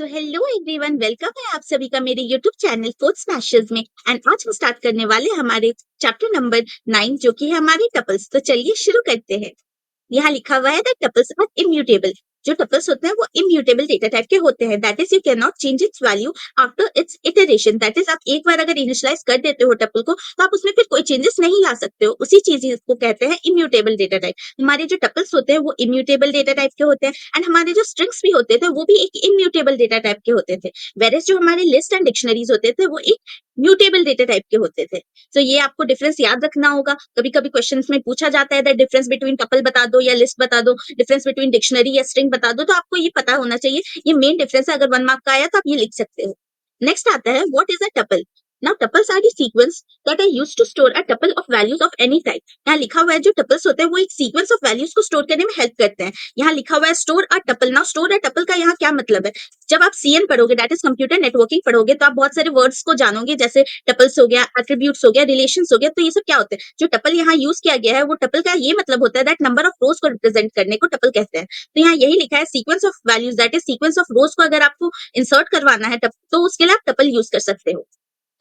So hello everyone, welcome है आप सभी का मेरे यूट्यूब चैनल कोड स्मैशर्स में। एंड आज हम स्टार्ट करने वाले हमारे चैप्टर नंबर 9 जो कि है हमारे टपल्स। तो चलिए शुरू करते हैं। यहाँ लिखा हुआ है दैट टपल्स आर इम्यूटेबल। जो टपल्स होते हैं वो इम्यूटेबल डेटा टाइप के होते हैं। That is you can not change it's value after it's iteration. That is आप एक बार अगर इनिशियलाइज कर देते हो टपल को तो आप उसमें फिर कोई चेंजेस नहीं ला सकते हो। उसी चीज को कहते हैं इम्यूटेबल डेटा टाइप। हमारे जो टपल्स होते हैं वो इम्यूटेबल डेटा टाइप के होते हैं एंड हमारे जो स्ट्रिंग्स भी होते थे वो भी एक इम्यूटेबल डेटा टाइप के होते थे। वेरेस जो हमारे लिस्ट एंड डिक्शनरीज होते थे वो एक म्यूटेबल डेटा टाइप के होते थे। तो ये आपको डिफरेंस याद रखना होगा। कभी कभी क्वेश्चंस में पूछा जाता है दैट डिफरेंस बिटवीन टपल बता दो या लिस्ट बता दो, डिफरेंस बिटवीन डिक्शनरी या स्ट्रिंग बता दो। तो आपको ये पता होना चाहिए, ये मेन डिफरेंस है। अगर 1 मार्क का आया तो आप ये लिख सकते हो। नेक्स्ट आता है what is a tuple. Now tuples are the sequence that are used to store a tuple of values of any type. यहाँ लिखा हुआ है जो टपल्स होते हैं वो एक सीक्वेंस ऑफ वैल्यूज को स्टोर करने में हेल्प करते हैं। यहाँ लिखा हुआ है store a tuple. Now store a tuple का यहाँ क्या मतलब है? जब आप सीएन पढ़ोगे दैट इज कंप्यूटर नेटवर्किंग पढ़ोगे तो आप बहुत सारे वर्ड्स को जानोगे, जैसे टपल्स हो गया, एट्रीब्यूट्स हो गया, रिलेशंस हो गया। तो ये सब क्या होते हैं? जो टपल यहाँ यूज किया गया है वो टपल का ये मतलब होता है दैट नंबर ऑफ रोज को रिप्रेजेंट करने को टपल कहते हैं। तो यहाँ यही लिखा है sequence of values that is sequence of रोज को अगर आपको इंसर्ट करवाना है तो उसके लिए आप टपल यूज कर सकते हो।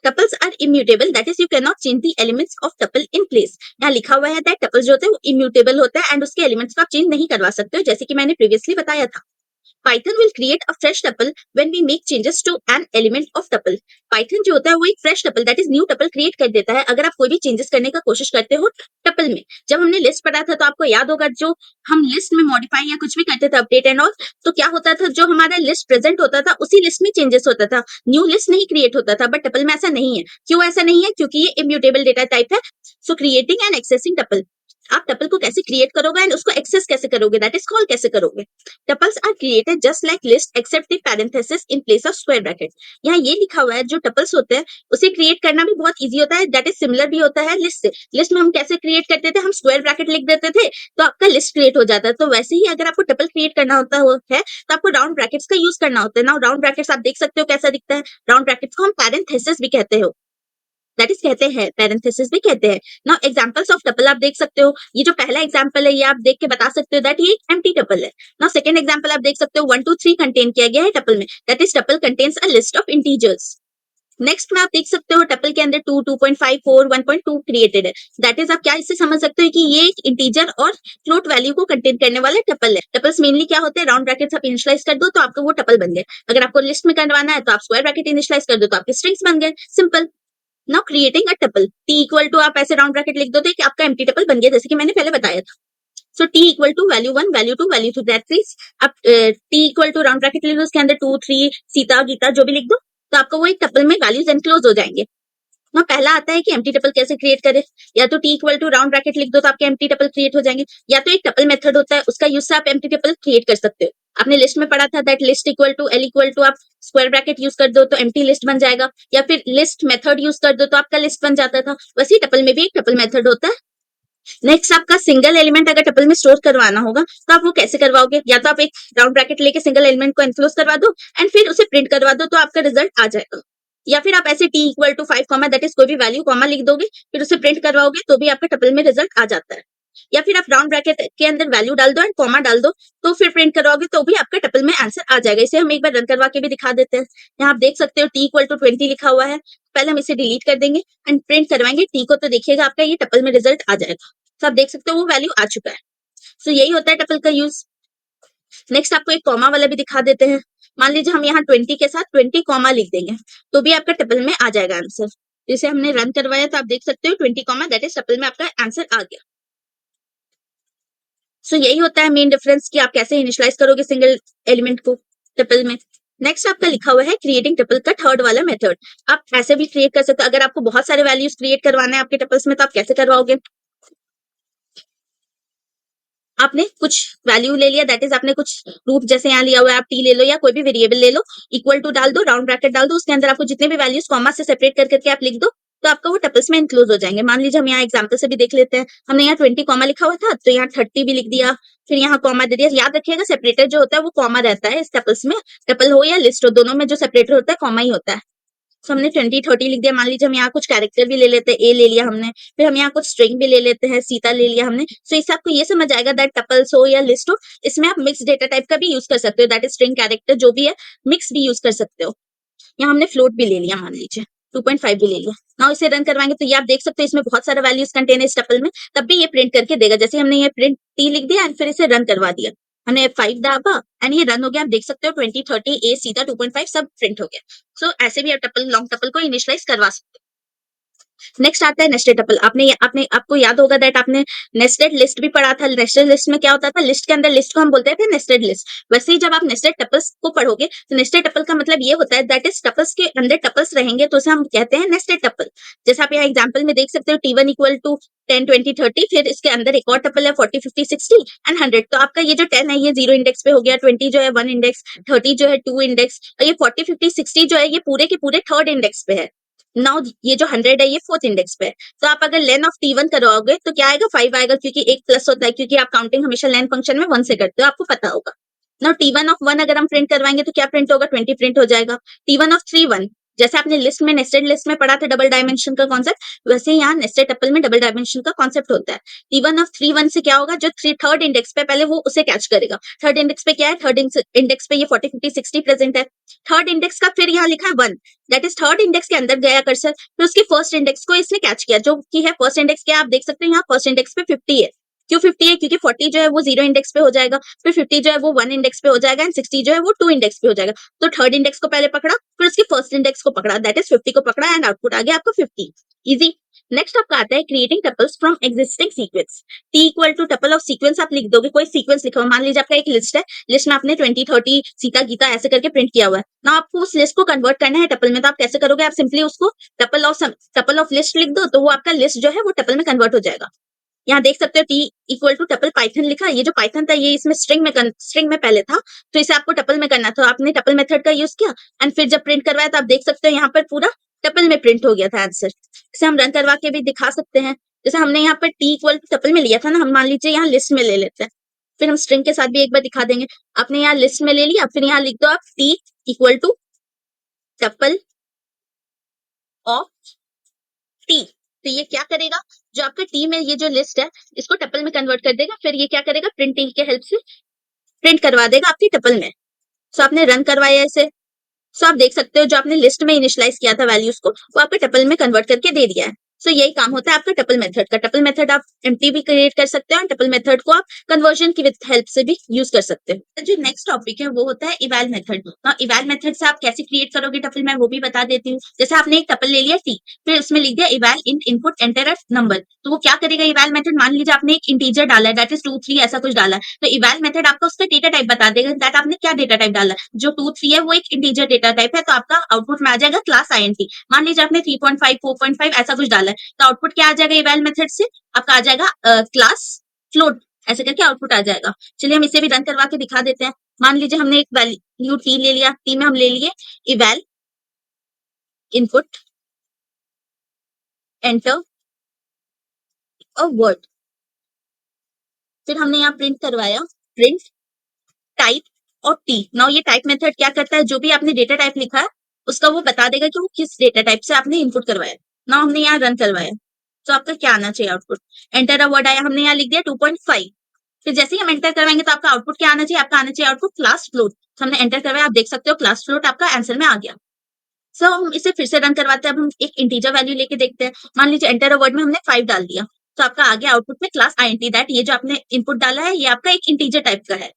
Tuples are immutable that is you can not change the elements of tuple in place. यहाँ लिखा हुआ है दैट टपल्स जो होते हैं वो इम्यूटेबल होता है एंड उसके एलिमेंट्स को आप चेंज नहीं करवा सकते हो, जैसे कि मैंने प्रीवियसली बताया था। Python will create a fresh tuple when we make changes to an element of tuple. Python जो होता है वो एक fresh tuple that is new tuple create कर देता है अगर आप कोई भी changes करने का कोशिश करते हो tuple में। जब हमने list पढ़ा था तो आपको याद होगा जो हम list में modify या कुछ भी करते थे update and all, तो क्या होता था जो हमारा list present होता था उसी list में changes होता था, new list नहीं create होता था। बट tuple में ऐसा नहीं है। क्यों ऐसा नहीं है? क्योंकि ये immutable data type है। So creating and accessing tuple, आप टपल को कैसे क्रिएट करोगे एंड उसको एक्सेस कैसे करोगे, दैट इज कॉल कैसे करोगे। Tuples are created just like list except the parenthesis in place of square bracket. यहाँ ये लिखा हुआ है जो टपल्स होते हैं उसे क्रिएट करना भी बहुत इजी होता है, दैट इज सिमिलर भी होता है लिस्ट से। लिस्ट में हम कैसे क्रिएट करते थे? हम स्क्वायर ब्रैकेट लिख देते थे तो आपका लिस्ट क्रिएट हो जाता है। तो वैसे ही अगर आपको टपल क्रिएट करना होता है तो आपको राउंड ब्रैकेट्स का यूज करना होता है ना। राउंड ब्रैकेट्स आप देख सकते हो कैसा दिखता है। राउंड ब्रैकेट्स को हम पैरेंथेसिस भी कहते हो, दैट इज कहते हैं, पैरेंथेसिस भी कहते हैं। नाउ एग्जांपल्स ऑफ टपल आप देख सकते हो। ये जो पहला एग्जांपल है ये आप देख के बता सकते हो दैट ये एक एम्प्टी टपल है। नाउ सेकंड एग्जांपल आप देख सकते हो 1 2 3 कंटेन किया गया है टपल में, that is tuple contains a list of integers. Next में आप देख सकते हो टपल के अंदर 2 2.5 4 1.2 क्रिएटेड है। दैट इज आप क्या इससे समझ सकते हो कि ये एक इंटीजर और फ्लोट वैल्यू को कंटेन करने वाला टपल है। टपल्स मेनली क्या होते हैं? राउंड ब्रैकेट्स आप इनिशियलाइज कर दो तो आपको वो टपल बन गए। अगर आपको लिस्ट में करवाना है तो आप स्क्वायर ब्रैकेट इनिशियलाइज कर दो तो आपके स्ट्रिंग्स बन गए। Simple. Now creating a tuple, T equal to आप ऐसे राउंड ब्रैकेट लिख दो तो कि आपका एम्प्टी टपल बन गया, जैसे कि मैंने पहले बताया था। So T equal to value 1 value 2 value 3, that means आप T equal to round bracket लिख दो, उसके अंदर 2 3 सीता गीता जो भी लिख दो तो आपको वो एक टपल में वैल्यूज एनक्लोज हो जाएंगे। ना पहला आता है कि एम्प्टी टपल कैसे क्रिएट करें। या तो T equal to round bracket लिख दो तो आपके एम्प्टी टपल क्रिएट हो जाएंगे, या तो एक टपल मेथड होता है उसका यूज से आप एम्प्टी टपल क्रिएट कर सकते हो। आपने लिस्ट में पढ़ा था that list equal to L equal to आप स्क्वायर ब्रैकेट यूज कर दो तो एम्प्टी लिस्ट बन जाएगा, या फिर लिस्ट मेथड यूज कर दो तो आपका लिस्ट बन जाता था। वैसे ही टपल में भी एक टपल मेथड होता है। नेक्स्ट आपका सिंगल एलिमेंट अगर टपल में स्टोर करवाना होगा तो आप वो कैसे करवाओगे? या तो आप एक राउंड ब्रैकेट लेके सिंगल एलिमेंट को एनक्लोज करवा दो एंड फिर उसे प्रिंट करवा दो तो आपका रिजल्ट आ जाएगा, या फिर आप ऐसे T equal to 5 comma that is कोई भी वैल्यू कॉमा लिख दोगे फिर उसे प्रिंट करवाओगे तो भी आपके टपल में रिजल्ट आ जाता है। या फिर आप राउंड ब्रैकेट के अंदर वैल्यू डाल दो एंड कॉमा डाल दो तो फिर प्रिंट करवाओगे तो भी आपका टपल में आंसर आ जाएगा। इसे हम एक बार रन करवा के भी दिखा देते हैं। यहाँ आप देख सकते हो टी इक्वल टू 20 लिखा हुआ है। पहले हम इसे डिलीट कर देंगे एंड प्रिंट करवाएंगे टी को, तो देखिएगा आपका ये टपल में रिजल्ट आ जाएगा। तो आप देख सकते हो वो वैल्यू आ चुका है। सो यही होता है टपल का यूज। नेक्स्ट आपको एक कॉमा वाला भी दिखा देते हैं। मान लीजिए हम यहाँ 20 के साथ 20 कॉमा लिख देंगे तो भी आपका टपल में आ जाएगा आंसर। जिसे हमने रन करवाया तो आप देख सकते हो 20 कॉमा दैट इज टपल में आपका आंसर आ गया। सो यही होता है मेन डिफरेंस कि आप कैसे इनिशियलाइज करोगे सिंगल एलिमेंट को टपल में। नेक्स्ट आपका लिखा हुआ है क्रिएटिंग टपल का थर्ड वाला मेथड। आप ऐसे भी क्रिएट कर सकते हो। अगर आपको बहुत सारे वैल्यूज क्रिएट करवाना है आपके टपल्स में तो आप कैसे करवाओगे? आपने कुछ वैल्यू ले लिया, दैट इज आपने कुछ रूप जैसे यहाँ लिया हुआ है, आप टी ले लो या कोई भी वेरिएबल ले लो, इक्वल टू डाल दो, राउंड ब्रैकेट डाल दो, उसके अंदर आपको जितने भी वैल्यूज कॉमा से सेपरेट कर करके आप लिख दो तो आपका वो टपल्स में इंक्लूड हो जाएंगे। मान लीजिए हम यहाँ एग्जाम्पल से भी देख लेते हैं। हमने यहाँ 20 कॉमा लिखा हुआ था तो यहाँ 30 भी लिख दिया, फिर यहाँ कॉमा दे दिया। याद रखिएगा सेपरेटर जो होता है वो कॉमा रहता है इस टपल्स में। टपल हो या लिस्ट हो दोनों में जो सेपरेटर होता है कॉमा ही होता है। तो हमने 20-30 लिख दिया। मान लीजिए हम यहाँ कुछ कैरेक्टर भी ले लेते हैं, ए ले लिया हमने, फिर हम यहाँ कुछ स्ट्रिंग भी ले लेते हैं, सीता ले लिया हमने। तो इससे आपको ये समझ आएगा दैट टपल्स हो या लिस्ट हो, इसमें आप मिक्स डेटा टाइप का भी यूज कर सकते हो, दैट इज स्ट्रिंग कैरेक्टर जो भी है मिक्स भी यूज कर सकते हो। यहाँ हमने फ्लोट भी ले लिया, मान लीजिए 2.5 भी ले लिया। नाउ इसे रन करवाएंगे तो ये आप देख सकते हो इसमें बहुत सारा वैल्यूज कंटेन है इस टपल में, तब भी ये प्रिंट करके देगा। जैसे हमने ये प्रिंट टी लिख दिया एंड फिर इसे रन करवा दिया, हमने F5 दाबा एंड ये रन हो गया। आप देख सकते हो 20-30 ए सीधा 2.5 सब प्रिंट हो गया। सो ऐसे भी आप टपल लॉन्ग टपल को इनिशियलाइज करवा सकते हो। नेक्स्ट आता है नेस्टेड टपल। आपने आपको याद होगा दैट आपने नेस्टेड लिस्ट भी पढ़ा था। नेस्टेड लिस्ट में क्या होता था, लिस्ट के अंदर लिस्ट को हम बोलते थे नेस्टेड लिस्ट। वैसे ही जब आप नेस्टेड टपल्स को पढ़ोगे तो नेस्टेड टपल का मतलब ये होता है दैट इज टपल्स के अंदर टपल्स रहेंगे तो उसे हम कहते हैं नेस्टेड टपल। जैसे आप यहाँ एग्जांपल में देख सकते हो T1 इक्वल टू 10, 20, 30, फिर इसके अंदर एक और टपल है 40, 50, 60 एंड 100। तो आपका ये जो 10 है ये 0 इंडेक्स पे हो गया, 20 जो है 1 इंडेक्स, 30 जो है 2 इंडेक्स, और ये 40, 50, 60 जो है ये पूरे के पूरे थर्ड इंडेक्स पे है। नाउ ये जो 100 है ये फोर्थ इंडेक्स पे है। तो आप अगर लेन ऑफ T1 करवाओगे तो क्या आएगा, 5 आएगा, क्योंकि एक प्लस होता है, क्योंकि आप काउंटिंग हमेशा लेन फंक्शन में 1 से करते हो, आपको पता होगा। नाउ T1 ऑफ 1 अगर हम प्रिंट करवाएंगे तो क्या प्रिंट होगा, 20 प्रिंट हो जाएगा। T1 ऑफ 3 1, जैसे आपने लिस्ट में नेस्टेड लिस्ट में पढ़ा था डबल डायमेंशन का कॉन्सेप्ट, वैसे यहाँ नेस्टेड टपल में डबल डायमेंशन का कॉन्सेप्ट होता है। T1 ऑफ 3 1 से क्या होगा, जो थर्ड इंडेक्स पे पहले वो उसे कैच करेगा। थर्ड इंडेक्स पे क्या है, थर्ड इंडेक्स पे ये 40, 50, 60 प्रेजेंट है। थर्ड इंडेक्स का फिर यहाँ लिखा है 1, दैट इज थर्ड इंडेक्स के अंदर गया कर्सर, फिर उसकी फर्स्ट इंडेक्स को इसने कैच किया, जो कि है फर्स्ट इंडेक्स। क्या आप देख सकते हैं यहाँ फर्स्ट इंडेक्स पे 50 है। क्यों 50 है, क्योंकि 40 जो है वो 0 इंडेक्स पे हो जाएगा, फिर 50 जो है वो 1 इंडेक्स पे हो जाएगा एंड 60 जो है वो 2 इंडेक्स पे हो जाएगा। तो थर्ड इंडेक्स को पहले पकड़ा, फिर उसकी फर्स्ट इंडेक्स को पकड़ा, दैट इज 50 को पकड़ा एंड आउटपुट आ गया आपको 50। इजी। नेक्स्ट आपका आता है creating tuples from existing sequence. T equal to tuple of sequence आप लिख दोगे, कोई सीक्वेंस लिखा हुआ, मान लीजिए आपका एक लिस्ट है, लिस्ट में आपने 20-30 सीता गीता ऐसे करके प्रिंट किया हुआ है ना, आपको उस लिस्ट को कन्वर्ट करना है टपल में। तो आप कैसे करोगे, आप सिंपली उसको टपल ऑफ लिस्ट लिख दो, तो वो आपका लिस्ट जो है वो टपल में कन्वर्ट हो जाएगा। यहाँ देख सकते हो T equal to tuple Python लिखा, ये जो पाइथन था ये इसमें स्ट्रिंग में पहले था, तो इसे आपको टपल में करना था, तो आपने टपल मेथड का यूज किया एंड फिर जब प्रिंट करवाया तो आप देख सकते हो यहाँ पर पूरा टपल में प्रिंट हो गया था आंसर। इसे हम रन करवा के भी दिखा सकते हैं। जैसे हमने यहाँ पर टी इक्वल टू टपल में लिया था ना, हम मान लीजिए यहाँ लिस्ट में ले लेते हैं, फिर हम स्ट्रिंग के साथ भी एक बार दिखा देंगे। आपने यहाँ लिस्ट में ले लिया, फिर यहाँ लिख दो आप T equal to tuple of T. तो ये क्या करेगा, जो आपका टी में ये जो लिस्ट है इसको टपल में कन्वर्ट कर देगा, फिर ये क्या करेगा, प्रिंटिंग के हेल्प से प्रिंट करवा देगा आपकी टपल में। सो आपने रन करवाया इसे, सो आप देख सकते हो जो आपने लिस्ट में इनिशियलाइज किया था वैल्यूज को वो आपके टपल में कन्वर्ट करके दे दिया है। सो यही काम होता है आपका टपल मेथड का। टपल मेथड आप एम्प्टी भी क्रिएट कर सकते हो और टपल मेथड को आप कन्वर्जन की हेल्प से भी यूज कर सकते हो। जो नेक्स्ट टॉपिक है वो होता है इवैल मेथड। इवैल मेथड से आप कैसे क्रिएट करोगे टपल, मैं वो भी बता देती हूँ। जैसे आपने एक टपल ले लिया टी, फिर उसमें लिख दिया इवैल इन इनपुट एंटर अ नंबर, तो वो क्या करेगा इवैल मेथड, मान लीजिए आपने एक इंटीजर डाला है दैट इज 2 3 ऐसा कुछ डाला है, तो इवैल मेथड आपका उसका डेटा टाइप बता देगा दैट आपने क्या डेटा टाइप डाला है। जो 2 3 है वो एक इंटीजर डेटा टाइप है, तो आपका आउटपुट में आ जाएगा क्लास INT। मान लीजिए आपने 3.5 4.5 ऐसा कुछ डाला है, तो आउटपुट क्या आ जाएगा इवैल मेथड से, आपका आ जाएगा क्लास फ्लोट, ऐसे करके आउटपुट आ जाएगा। चलिए हम इसे भी रन करवा के दिखा देते हैं। मान लीजिए हमने एक वैल्यू टी ले लिया, टी में हम ले लिए इवैल इनपुट एंटर अ वर्ड, फिर हमने यहाँ प्रिंट करवाया प्रिंट टाइप और टी। नाउ ये टाइप मेथड क्या करता है, जो भी आपने डेटा टाइप लिखा है उसका वो बता देगा कि वो किस डेटा टाइप से आपने इनपुट करवाया। नाउ हमने यहाँ रन करवाया, तो आपका क्या आना चाहिए आउटपुट, एंटर अ वर्ड आया, हमने यहाँ लिख दिया 2.5। फिर जैसे ही हम एंटर करवाएंगे तो आपका आउटपुट क्या आना चाहिए, आपका आना चाहिए आउटपुट क्लास फ्लोट। तो हमने एंटर करवाया, आप देख सकते हो क्लास फ्लोट आपका आंसर में आ गया। सो हम इसे फिर से रन करवाते हैं। अब हम एक इंटीजर वैल्यू लेके देखते हैं। मान लीजिए एंटर अ वर्ड में हमने 5 डाल दिया, तो आपका आ गया आउटपुट में क्लास INT, दैट ये जो आपने इनपुट डाला है ये आपका एक इंटीजर टाइप का है।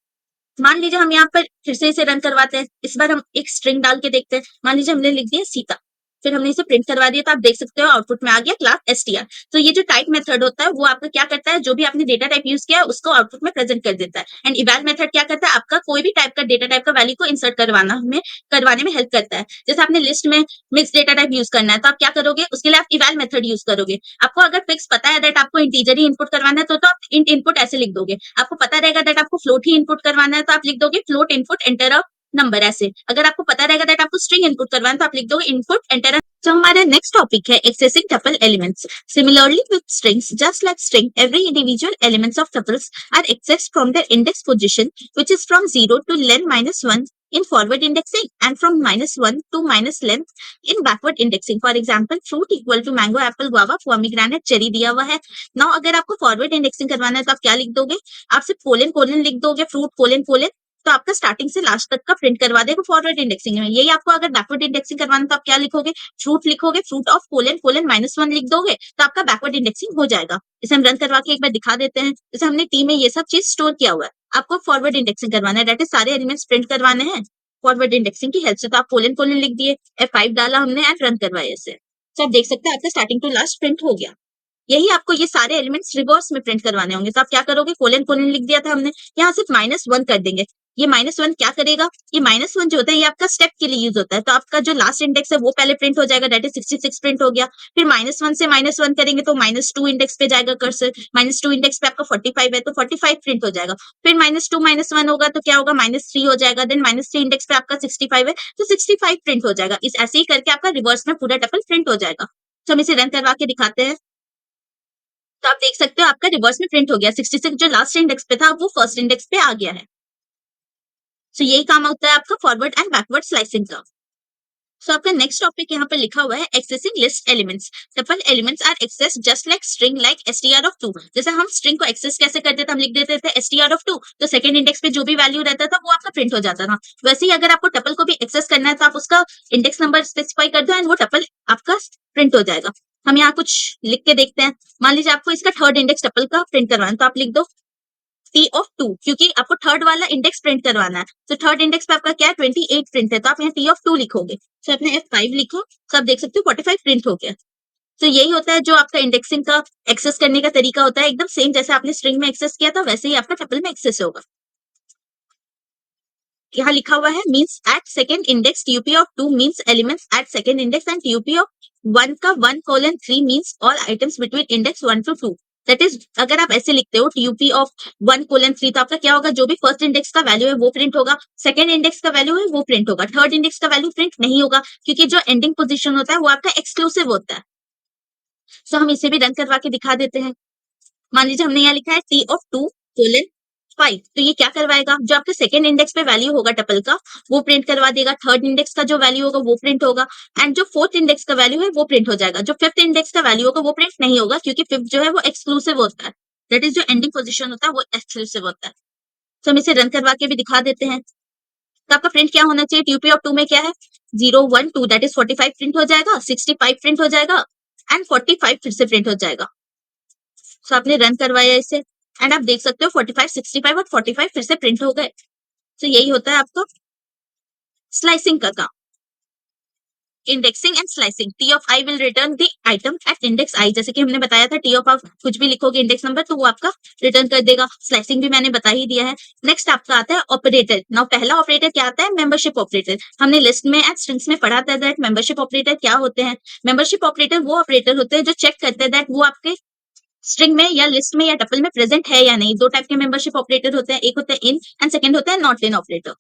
मान लीजिए हम यहाँ पर फिर से इसे रन करवाते हैं, इस बार हम एक स्ट्रिंग डाल के देखते हैं। मान लीजिए हमने लिख दिया सीता, फिर हमने इसे प्रिंट करवा दिया, तो आप देख सकते हो आउटपुट में आ गया क्लास STR। तो ये जो टाइप मेथड होता है वो आपका क्या करता है, जो भी आपने डेटा टाइप यूज किया है उसको आउटपुट में प्रेजेंट कर देता है। एंड इवैल मेथड क्या करता है, आपका कोई भी टाइप का डेटा टाइप का वैल्यू को इंसर्ट करवाने में हेल्प करता है। जैसे आपने लिस्ट में मिक्स डेटा टाइप यूज करना है, तो आप क्या करोगे, उसके लिए आप इवैल मेथड यूज करोगे। आपको अगर फिक्स पता है दैट आपको इंटीजर ही इनपुट करवाना है, तो आप इंट इनपुट ऐसे लिख दोगे। आपको पता रहेगा दैट आपको फ्लोट ही इनपुट करवाना है, तो आप लिख दोगे float input enter a number ऐसे। अगर आपको पता रहेगा दैट आपको स्ट्रिंग इनपुट करवाना है, तो आप लिख दोगे इनपुट एंटर। तो हमारा नेक्स्ट टॉपिक है accessing tuple elements. Similarly with strings, just like string, every individual elements of tuples are accessed from their index position, which is from 0 to len -1 in forward indexing and from -1 to minus length in backward indexing. For example, fruit equal to mango, apple, guava, pomegranate, cherry दिया हुआ है. Now अगर आपको forward indexing करवाना है तो आप क्या लिख दोगे? आप सिर्फ कोलन कोलन लिख दोगे, फ्रूट कोलन कोलन, तो आपका स्टार्टिंग से लास्ट तक का प्रिंट करवा देगा फॉरवर्ड इंडेक्सिंग में. यही आपको अगर बैकवर्ड इंडेक्सिंग करवाना तो आप क्या लिखोगे? फ्रूट लिखोगे, फ्रूट ऑफ कोलन कोलन -1 लिख दोगे तो आपका बैकवर्ड इंडेक्सिंग हो जाएगा. इसे हम रन करवा के एक बार दिखा देते हैं. जैसे हमने टी में ये सब चीज स्टोर किया हुआ है, आपको फॉरवर्ड इंडेक्सिंग करवाना है, डेट इज सारे एलिमेंट्स प्रिंट करवाने हैं फॉरवर्ड इंडेक्सिंग की हेल्प से. तो आप कोलन कोलन लिख दिए, F5 डाला हमने एंड रन करवाया इसे. तो आप देख सकते हैं आपका स्टार्टिंग टू लास्ट प्रिंट हो गया. यही आपको ये सारे एलिमेंट्स रिवर्स में प्रिंट करवाने होंगे. तो आप क्या करोगे? कोलन कोलन लिख दिया था हमने, यहाँ सिर्फ -1 कर देंगे. ये -1 क्या करेगा? ये -1 जो होता है ये आपका स्टेप के लिए यूज होता है. तो आपका जो लास्ट इंडेक्स है वो पहले प्रिंट हो जाएगा, डेट इज 66 प्रिंट हो गया. फिर -1 से -1 करेंगे तो -2 इंडेक्स पे जाएगा कर्सर. -2 इंडेक्स पे आपका 45 है तो 45 प्रिंट हो जाएगा. फिर -2 -1 होगा तो क्या होगा? -3 हो जाएगा. देन -3 इंडेक्स पे आपका 65 है तो 65 प्रिंट हो जाएगा. इस ऐसे ही करके आपका रिवर्स में पूरा टपल प्रिंट हो जाएगा. तो हम इसे रन करवा के दिखाते हैं. तो आप देख सकते हो आपका रिवर्स में प्रिंट हो गया. 66 जो लास्ट इंडेक्स पे था वो फर्स्ट इंडेक्स पे आ गया है. सो यही काम होता है आपका फॉरवर्ड एंड बैकवर्ड स्लाइसिंग का. सो आपका नेक्स्ट टॉपिक यहाँ पे लिखा हुआ है accessing list elements. Tuple elements are access just like string like str of 2. जैसे हम स्ट्रिंग को एक्सेस कैसे करते थे? हम लिख देते थे str of 2, तो सेकंड इंडेक्स पे जो भी वैल्यू रहता था वो आपका प्रिंट हो जाता था. वैसे ही अगर आपको टपल को भी एक्सेस करना है तो आप उसका इंडेक्स नंबर स्पेसिफाई कर दो एंड वो टपल आपका प्रिंट हो जाएगा. हम यहाँ कुछ लिख के देखते हैं. मान लीजिए आपको इसका थर्ड इंडेक्स टपल का प्रिंट करवाना है तो आप लिख दो T(2), क्योंकि आपको थर्ड वाला इंडेक्स प्रिंट करवाना है. तो थर्ड इंडेक्स पे आपका क्या है? 28 प्रिंट है, तो आप यहाँ T(2) लिखोगे. तो आपने F5 लिखो, तो आप देख सकते हो 45 प्रिंट हो गया. तो यही होता है जो आपका इंडेक्सिंग का एक्सेस करने का तरीका होता है. एकदम सेम जैसे आपने स्ट्रिंग में एक्सेस किया था वैसे ही आपका टपल में एक्सेस होगा. यहाँ लिखा हुआ है means at second index TUP of 2 means elements at second index and TUP of 1 का 1:3 means all items between index 1 to 2. दैट इज अगर आप ऐसे लिखते हो TUP of 1:3 तो आपका क्या होगा? जो भी फर्स्ट इंडेक्स का वैल्यू है वो प्रिंट होगा, सेकंड इंडेक्स का वैल्यू है वो प्रिंट होगा, थर्ड इंडेक्स का वैल्यू प्रिंट नहीं होगा क्योंकि जो एंडिंग पोजीशन होता है वो आपका एक्सक्लूसिव होता है. सो हम इसे भी रन करवा के दिखा देते हैं. मान लीजिए हमने यहाँ लिखा है T(2:5), तो ये क्या करवाएगा? जो आपके सेकंड इंडेक्स पे वैल्यू होगा टपल का वो प्रिंट करवा देगा, थर्ड इंडेक्स का जो वैल्यू होगा वो प्रिंट होगा एंड जो फोर्थ इंडेक्स का वैल्यू है वो प्रिंट हो जाएगा. जो फिफ्थ इंडेक्स का वैल्यू होगा वो प्रिंट नहीं होगा क्योंकि फिफ्थ जो है वो एक्सक्लूसिव होता है. दैट इज जो एंडिंग पोजीशन होता है वो एक्सक्लूसिव होता है. तो हम इसे रन करवा के भी दिखा देते हैं. तो आपका प्रिंट क्या होना चाहिए? TUP of 2 में क्या है? 0 1 2, दैट इज 45 प्रिंट हो जाएगा, 65 प्रिंट हो जाएगा एंड 45 फिर से प्रिंट हो जाएगा. सो आपने रन करवाया इसे एंड आप देख सकते हो 45 65 और 45 फिर से प्रिंट हो गए. तो यही होता है आपका स्लाइसिंग का काम. Indexing and slicing. T of I will return the item at index I. जैसे कि हमने बताया था T of आप कुछ भी लिखोगे इंडेक्स नंबर तो वो आपका रिटर्न कर देगा. स्लाइसिंग भी मैंने बता ही दिया है. नेक्स्ट आपका आता है ऑपरेटर. नाउ पहला ऑपरेटर क्या आता है? Membership operator. हमने लिस्ट में एंड स्ट्रिंग्स में पढ़ा था दैट मेंबरशिप ऑपरेटर क्या होते हैं. मेंबरशिप ऑपरेटर वो ऑपरेटर होते हैं जो चेक करते हैं दैट वो आपके स्ट्रिंग में या लिस्ट में या टपल में प्रेजेंट है या नहीं. दो टाइप के मेंबरशिप ऑपरेटर होते हैं, एक होता है इन एंड सेकंड होता है नॉट इन ऑपरेटर.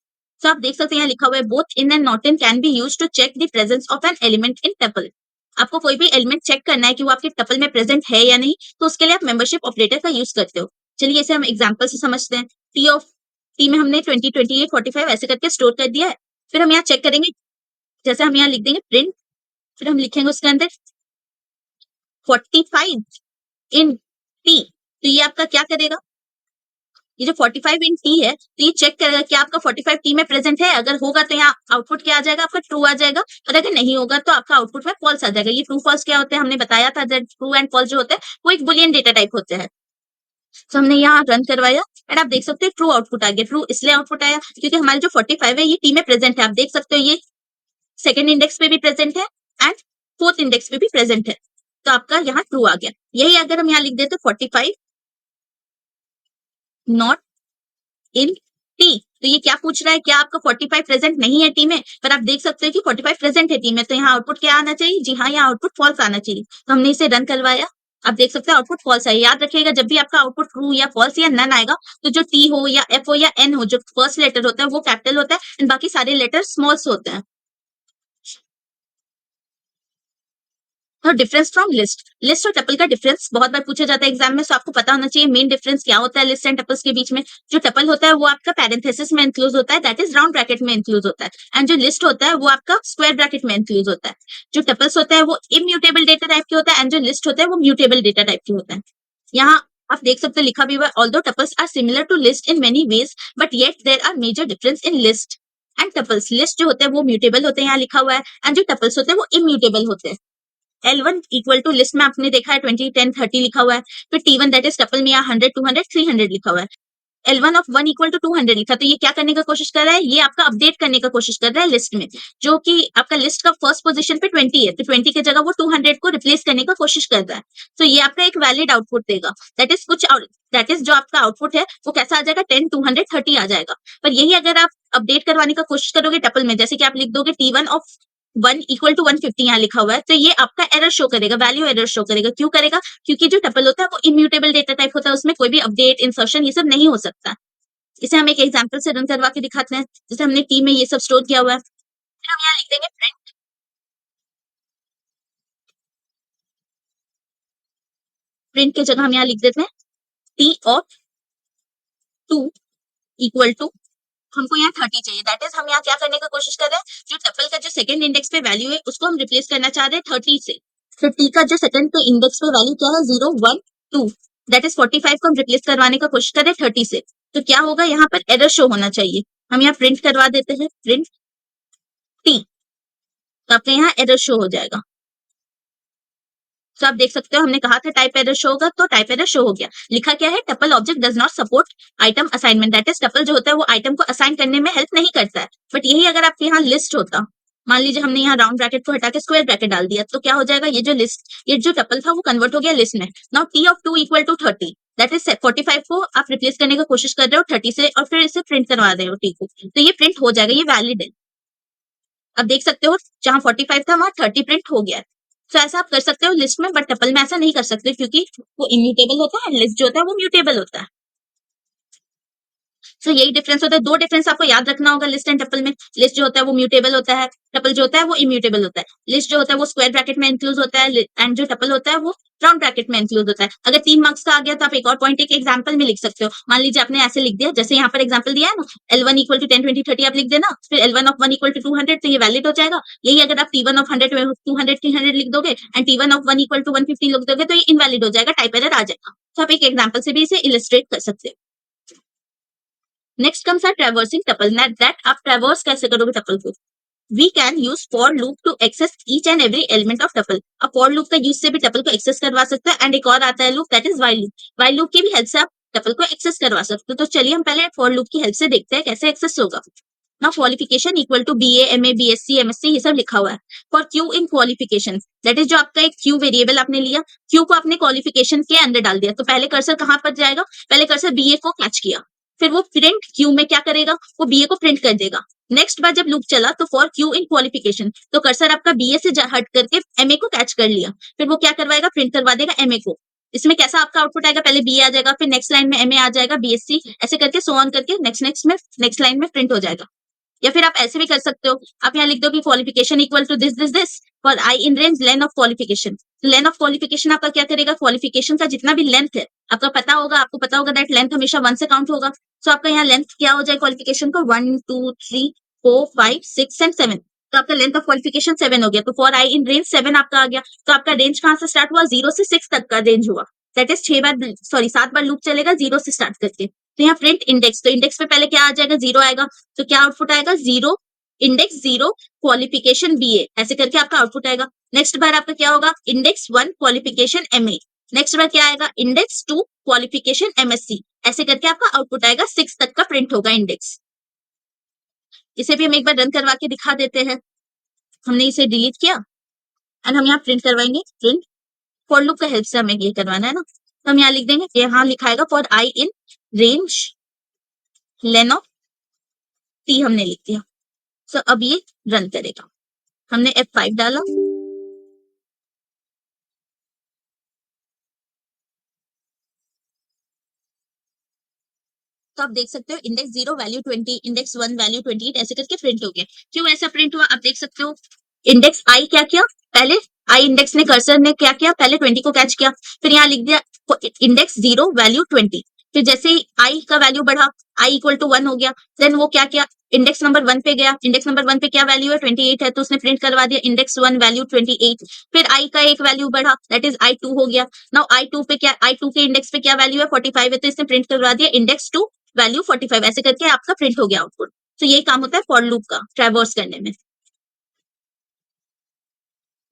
तो आप देख सकते हैं यहाँ लिखा हुआ है both in and not in can be used to check the presence of an element in tuple. आपको कोई भी एलिमेंट चेक करना है कि वो आपके टपल में प्रेजेंट है या नहीं, तो उसके लिए आप मेंबरशिप ऑपरेटर का यूज करते हो. चलिए इसे हम एग्जांपल से समझते हैं. टी में हमने 20 28 45 ऐसे करके स्टोर कर दिया है. फिर हम यहाँ चेक करेंगे. जैसे हम यहाँ लिख देंगे प्रिंट, फिर हम लिखेंगे उसके अंदर 45 इन टी. तो ये आपका क्या करेगा? ये जो 45 इन टी है तो ये चेक करेगा कि आपका 45 टी में प्रेजेंट है. अगर होगा तो यहाँ आउटपुट क्या आ जाएगा? आपका ट्रू आ जाएगा. और अगर नहीं होगा तो आपका आउटपुट में फॉल्स आ जाएगा. ये ट्रू फॉल्स क्या होते हैं हमने बताया था. ट्रू एंड फॉल्स जो होते हैं वो एक बुलियन डेटा टाइप होते हैं. तो हमने यहाँ रन करवाया एंड आप देख सकते हैं ट्रू आउटपुट आ गया. ट्रू इसलिए आउटपुट आया क्योंकि हमारे जो 45 है ये टी में प्रेजेंट है. आप देख सकते हो ये सेकेंड इंडेक्स पे भी प्रेजेंट है एंड फोर्थ इंडेक्स पे भी प्रेजेंट है. तो आपका यहाँ ट्रू आ गया. यही अगर हम यहाँ लिख देते 45 नॉट इन टी, तो ये क्या पूछ रहा है? क्या आपका 45 प्रेजेंट नहीं है टी में? पर आप देख सकते हो कि 45 प्रेजेंट है टी में. तो यहाँ आउटपुट क्या आना चाहिए? जी हाँ, यहाँ आउटपुट फॉल्स आना चाहिए. तो हमने इसे रन करवाया. आप देख सकते हैं आउटपुट फॉल्स है. याद रखिएगा जब भी आपका आउटपुट ट्रू या फॉल्स या नन आएगा तो जो टी हो या एफ हो या एन हो, जो फर्स्ट लेटर होता है वो कैपिटल होता है एंड बाकी सारे लेटर स्मॉल्स होते हैं. तो डिफरेंस फ्रॉम लिस्ट, लिस्ट और टपल का डिफरेंस बहुत बार पूछा जाता है एग्जाम में, सो आपको पता होना चाहिए मेन डिफरेंस क्या होता है लिस्ट एंड टपल्स के बीच में। जो टपल होता है वो आपका पैरेंथेसिस में इंक्लूड होता है, दैट इज राउंड ब्रैकेट में इंक्लूड होता है, एंड जो लिस्ट होता है वो आपका स्क्वायर ब्रैकेट में इंक्लूड होता है। जो टपल्स होता है वो इम्यूटेबल डेटा टाइप के होता है, एंड जो लिस्ट होता है वो म्यूटेबल डेटा टाइप के होता है। यहाँ आप देख सकते हो लिखा भी हुआ, although tuples are similar to list in many ways but yet there are major difference in list and tuples. List जो होते हैं वो म्यूटेबल होते हैं, यहाँ लिखा हुआ है, एंड जो टपल्स होते हैं वो इम्यूटेबल होते हैं। L1 इक्वल टू लिस्ट में आपने देखा है 20, 10, 30 लिखा हुआ है। फिर T1 दैट इज टपल में यहाँ 100, 200, 300 लिखा हुआ है। L1 ऑफ 1 इक्वल टू 200 लिखा, तो ये क्या करने का कोशिश कर रहा है, ये आपका अपडेट करने का कोशिश कर रहा है लिस्ट में, जो कि आपका लिस्ट का फर्स्ट पोजीशन पे 20 है, तो 20 की जगह वो 200 को रिप्लेस करने का कोशिश कर रहा है। तो ये आपका एक वैलिड आउटपुट देगा, दैट इज जो आपका आउटपुट है वो कैसा आ जाएगा, 10, 200, 30 आ जाएगा। पर यही अगर आप अपडेट करवाने का कोशिश करोगे टपल में, जैसे कि आप लिख दोगे T1 ऑफ 1 इक्वल टू 150 यहाँ लिखा हुआ है, तो ये आपका एरर शो करेगा, वैल्यू एरर शो करेगा। क्यों करेगा, क्योंकि जो टपल होता है वो इम्यूटेबल डेटा टाइप होता है, उसमें कोई भी अपडेट इंसर्शन ये सब नहीं हो सकता। इसे हम एक एग्जांपल से रन करवा के दिखाते हैं, जैसे हमने टी में ये सब स्टोर किया हुआ है। फिर हम यहाँ लिख देंगे प्रिंट, प्रिंट की जगह हम यहाँ लिख देते हैं टी ऑफ 2 इक्वल टू, हमको यहाँ 30 चाहिए, दैट इज हम यहाँ क्या करने का कोशिश कर रहे हैं, जो टपल का जो सेकंड इंडेक्स पे वैल्यू है उसको हम रिप्लेस करना चाह रहे हैं 30 से। फिर टी का जो सेकंड पे इंडेक्स पे वैल्यू क्या है, 0, 1, 2, दैट इज 45 को हम रिप्लेस करवाने का कोशिश कर रहे हैं 30 से। तो क्या होगा, यहाँ पर एरर शो होना चाहिए, हम यहाँ प्रिंट करवा देते हैं प्रिंट टी, तो आपके यहाँ एरर शो हो जाएगा। तो आप देख सकते हो हमने कहा था टाइप एरर शो होगा, तो टाइप एरर शो हो गया। लिखा क्या है, tuple object does not support item assignment, that is tuple जो होता है वो आइटम को असाइन करने में हेल्प नहीं करता है। बट यही अगर आपके यहाँ लिस्ट होता, मान लीजिए हमने यहाँ राउंड ब्रैकेट को हटा के स्क्वायर ब्रैकेट डाल दिया, तो क्या हो जाएगा, ये जो लिस्ट, ये जो टपल था वो कन्वर्ट हो गया लिस्ट में। Now T of 2 equal to 30, that is 45 को आप रिप्लेस करने का कोशिश कर रहे हो 30 से, और फिर इसे प्रिंट करवा रहे हो टी को, तो ये प्रिंट हो जाएगा, ये वैलिड है। अब देख सकते हो जहां 45 था वहां 30 प्रिंट हो गया है। तो ऐसा आप कर सकते हो लिस्ट में, बट टपल में ऐसा नहीं कर सकते क्योंकि वो इम्यूटेबल होता है, लिस्ट जो होता है वो म्यूटेबल होता है। सो यही डिफरेंस होता है, दो डिफरेंस आपको याद रखना होगा लिस्ट एंड टपल में। लिस्ट जो होता है वो म्यूटेबल होता है, टपल जो होता है वो इम्यूटेबल होता है। लिस्ट जो होता है वो स्क्वायर ब्रैकेट में इंक्लूड होता है, एंड जो टपल होता है वो राउंड ब्रैकेट में इंक्लूड होता है। अगर 3 मार्क्स का आ गया तो आप एक और पॉइंट एक एग्जाम्पल में लिख सकते हो। मान लीजिए आपने ऐसे लिख दिया, जैसे यहाँ पर एग्जाम्पल दिया है ना, L1 इक्वल टू 10, 20, 30 आप लिख देना, फिर L1 ऑफ 1 इक्वल टू 200, तो ये वैलिड हो जाएगा। यही अगर आप T1 ऑफ 100, 200, 300 लिख दोगे and T1 of 1 equal to 150 लिख दोगे, तो ये इनवैलिड हो जाएगा, टाइप एरर आ जाएगा। तो आप एक एग्जाम्पल से भी इसे इलिस्ट्रेट कर सकते हो। Next comes are traversing tuple, that आप ट्रैवर्स कैसे करोगे टपल को। We can use for loop to access each and every element of tuple. अब for loop का यूज से भी टपल को एक्सेस करवा सकते हैं, एंड एक और आता है loop, that is while loop. while loop की भी हेल्प से आप टपल को एक्सेस करवा सकते हो। तो चलिए हम पहले for loop की हेल्प से देखते हैं कैसे एक्सेस होगा। Now qualification equal to BA, MA, BSc, MSc ये सब लिखा हुआ है। For Q in qualification, that is जो आपका एक क्यू वेरिएबल आपने लिया, क्यू को आपने क्वालिफिकेशन के अंदर डाल दिया, तो पहले कर्सर कहाँ पर जाएगा, पहले कर्सर BA को कैच किया, फिर वो प्रिंट क्यू में क्या करेगा, वो BA को प्रिंट कर देगा। नेक्स्ट बार जब लूप चला तो फॉर क्यू इन क्वालिफिकेशन, तो कर्सर आपका BA से हट करके MA को कैच कर लिया, फिर वो क्या करवाएगा, प्रिंट करवा देगा MA को। इसमें कैसा आपका आउटपुट आएगा, पहले BA आ जाएगा, फिर नेक्स्ट लाइन में MA आ जाएगा, BSc, ऐसे करके सो ऑन करके नेक्स्ट लाइन में प्रिंट हो जाएगा। या फिर आप ऐसे भी कर सकते हो, आप यहाँ लिख दो कि qualification equal to this for I in range len of qualification. Len of qualification आपका क्या करेगा, क्वालिफिकेशन का जितना भी लेंथ है आपको पता होगा दैट लेंथ हमेशा 1 से काउंट होगा। सो आपका यहाँ लेंथ क्या हो जाए क्वालिफिकेशन का, 1, 2, 3, 4, 5, 6 एंड 7, तो आपका लेंथ ऑफ क्वालिफिकेशन 7 हो गया। तो फॉर आई इन रेंज 7 आपका आ गया, तो आपका रेंज कहाँ से स्टार्ट हुआ, 0 से 6 तक का रेंज हुआ, दैट इज 7 बार लूप चलेगा 0 से स्टार्ट करके। तो यहाँ प्रिंट इंडेक्स, तो इंडेक्स पे पहले क्या आ जाएगा, 0 आएगा, तो क्या आउटपुट आएगा, 0 इंडेक्स 0 क्वालिफिकेशन BA, ऐसे करके आपका आउटपुट आएगा। नेक्स्ट बार आपका क्या होगा, इंडेक्स 1 क्वालिफिकेशन MA, नेक्स्ट बार क्या आएगा, इंडेक्स 2 क्वालिफिकेशन MSc, ऐसे करके आपका आउटपुट आएगा, 6 तक का प्रिंट होगा इंडेक्स। इसे भी हम एक बार रन करवा के दिखा देते हैं। हमने इसे डिलीट किया एंड हम यहाँ प्रिंट करवाएंगे, प्रिंट फॉर लूप का हेल्प से हमें ये करवाना है ना, तो हम यहाँ लिख देंगे, यहाँ लिखाएगा for I in range len of T, हमने लिख दिया। सो अब ये रन करेगा, हमने F5 डाला, तो आप देख सकते हो इंडेक्स 0 वैल्यू 20, इंडेक्स 1 वैल्यू 28, ऐसे करके प्रिंट हो गया। क्यों ऐसा प्रिंट हुआ, आप देख सकते हो इंडेक्स आई क्या किया, पहले आई इंडेक्स ने कर्सर ने क्या किया, पहले 20 को कैच किया, फिर यहाँ लिख दिया इंडेक्स 0 वैल्यू 20। फिर जैसे ही आई का वैल्यू बढ़ा, आई इक्वल टू 1 हो गया, देन वो क्या किया, इंडेक्स नंबर 1 पे गया, इंडेक्स नंबर 1 पे क्या वैल्यू है, 28 है, तो उसने प्रिंट करवा दिया इंडेक्स 1 वैल्यू 28। फिर आई का एक वैल्यू बढ़ा, दैट इज आई 2 हो गया। नाउ आई 2 पे क्या, आई 2 के इंडेक्स पे क्या वैल्यू है, 45 है, तो इसने प्रिंट करवा दिया इंडेक्स 2 वैल्यू 45। ऐसे करके आपका प्रिंट हो गया आउटपुट। तो यही काम होता है फॉर लूप का, ट्रैवर्स करने में।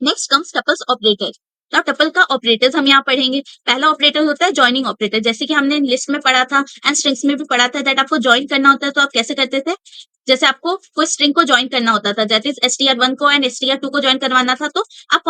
Next comes tuples operator. Now tuple का ऑपरेटर्स हम यहाँ पढ़ेंगे। पहला ऑपरेटर होता है जॉइनिंग ऑपरेटर, जैसे कि हमने लिस्ट में पढ़ा था एंड स्ट्रिंग्स में भी पढ़ा था, दैट आपको ज्वाइन करना होता है तो आप कैसे करते थे, जैसे आपको कोई स्ट्रिंग को ज्वाइन करना होता था, दैट इज str1 को एंड str2 को ज्वाइन करवाना था, तो आप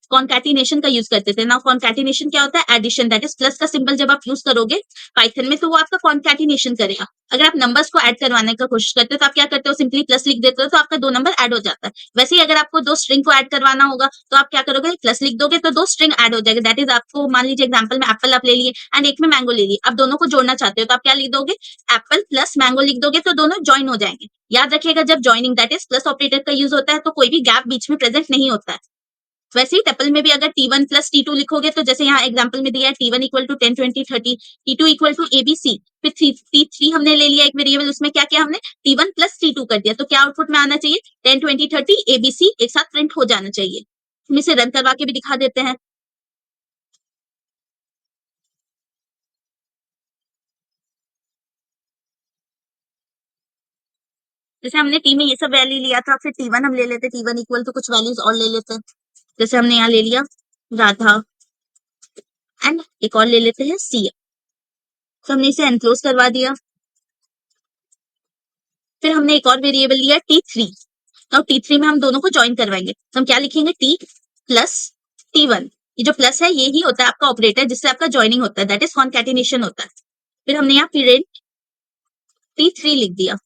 कॉन्कैटिनेशन का यूज करते थे। नाउ कॉन्कैटिनेशन क्या होता है, एडिशन, दैट इज प्लस का सिंबल जब आप यूज करोगे पाइथन में तो वो आपका कॉन्कैटिनेशन करेगा। अगर आप नंबर्स को ऐड करवाने का कोशिश करते हो तो आप क्या करते हो, सिंपली प्लस लिख देते हो, तो आपका दो नंबर ऐड हो जाता है। वैसे ही अगर आपको दो स्ट्रिंग को ऐड करवाना होगा तो आप क्या करोगे, प्लस लिख दोगे तो दो स्ट्रिंग ऐड हो जाएगा। दैट इज आपको मान लीजिए एग्जांपल में एप्पल आप ले लिए एंड एक में मैंगो ले लिए, आप दोनों को जोड़ना चाहते हो तो आप क्या लिख दोगे, एप्पल प्लस मैंगो लिख दोगे, तो दोनों ज्वाइन हो जाएंगे। याद रखिएगा जब joining that is plus operator का यूज होता है तो कोई भी गैप बीच में प्रेजेंट नहीं होता है। वैसे ही टपल में भी अगर T1 प्लस T2 लिखोगे तो जैसे यहाँ एग्जांपल में दिया है T1 equal to 10 20 30, T2 equal to ABC, फिर T3 हमने ले लिया एक वेरिएबल, उसमें क्या किया हमने, T1 प्लस T2 कर दिया, तो क्या आउटपुट में आना चाहिए, 10 20 30 ABC एक साथ प्रिंट हो जाना चाहिए। हम इसे रन करवा के भी दिखा देते हैं। जैसे हमने टी में ये सब वैल्यू लिया था, फिर T1 हम ले लेते, T1 इक्वल टू कुछ वैल्यूज और ले लेते हैं, जैसे हमने यहाँ ले लिया राधा एंड एक और ले लेते हैं सी, तो हमने इसे एनक्लोज करवा दिया। फिर हमने एक और वेरिएबल लिया T3, तो T3 में हम दोनों को ज्वाइन करवाएंगे, तो हम क्या लिखेंगे, T प्लस T1। ये जो प्लस है ये ही होता है आपका ऑपरेटर जिससे आपका ज्वाइनिंग होता है, दैट इज कॉन्कैटिनेशन होता है। फिर हमने यहाँ पेरेंट T3 लिख दिया,